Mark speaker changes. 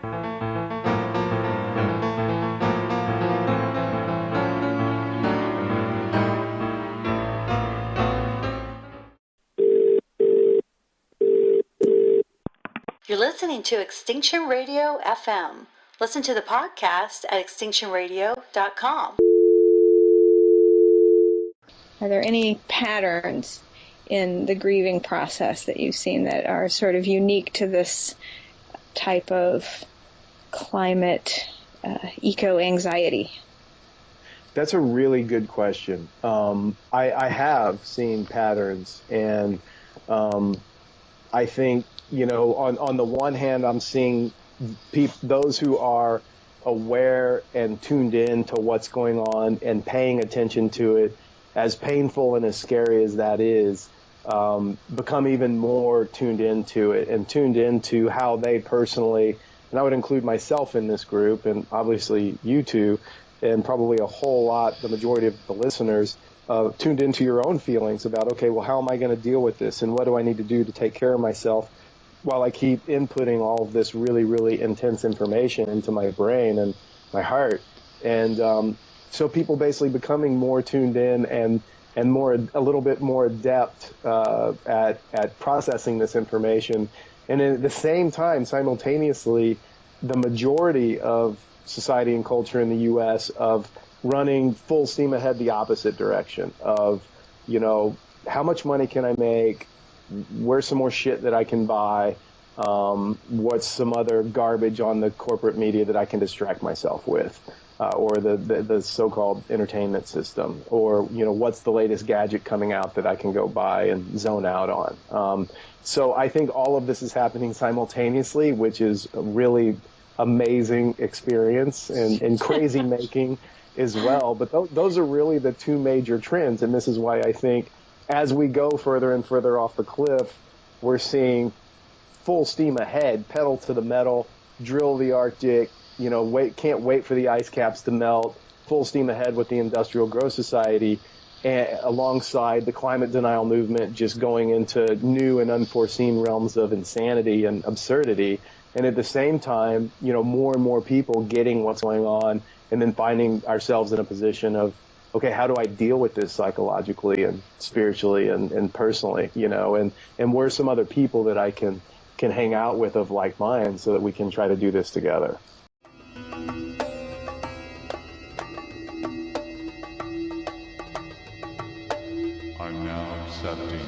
Speaker 1: You're listening to Extinction Radio FM. Listen to the podcast at extinctionradio.com.
Speaker 2: Are there any patterns in the grieving process that you've seen that are sort of unique to this type of climate eco-anxiety?
Speaker 3: That's a really good question. I have seen patterns, and I think, on the one hand, I'm seeing those who are aware and tuned in to what's going on and paying attention to it, as painful and as scary as that is, become even more tuned into it and tuned into how they personally, and I would include myself in this group, and obviously you two, and probably a whole lot, the majority of the listeners, tuned into your own feelings about, okay, well, how am I going to deal with this, and what do I need to do to take care of myself while I keep inputting all of this really, really intense information into my brain and my heart. And so people basically becoming more tuned in and a little bit more adept at processing this information. And at the same time, simultaneously, the majority of society and culture in the U.S. of running full steam ahead the opposite direction of, how much money can I make? Where's some more shit that I can buy? What's some other garbage on the corporate media that I can distract myself with? Or the so-called entertainment system? Or, what's the latest gadget coming out that I can go buy and zone out on? So I think all of this is happening simultaneously, which is a really amazing experience and crazy making as well. But those are really the two major trends. And this is why I think as we go further and further off the cliff, we're seeing full steam ahead, pedal to the metal, drill the Arctic, can't wait for the ice caps to melt, full steam ahead with the Industrial Growth Society, and alongside the climate denial movement just going into new and unforeseen realms of insanity and absurdity. And at the same time, more and more people getting what's going on and then finding ourselves in a position of, okay, how do I deal with this psychologically and spiritually and personally, and where's some other people that I can hang out with of like minds so that we can try to do this together.
Speaker 4: I'm now accepting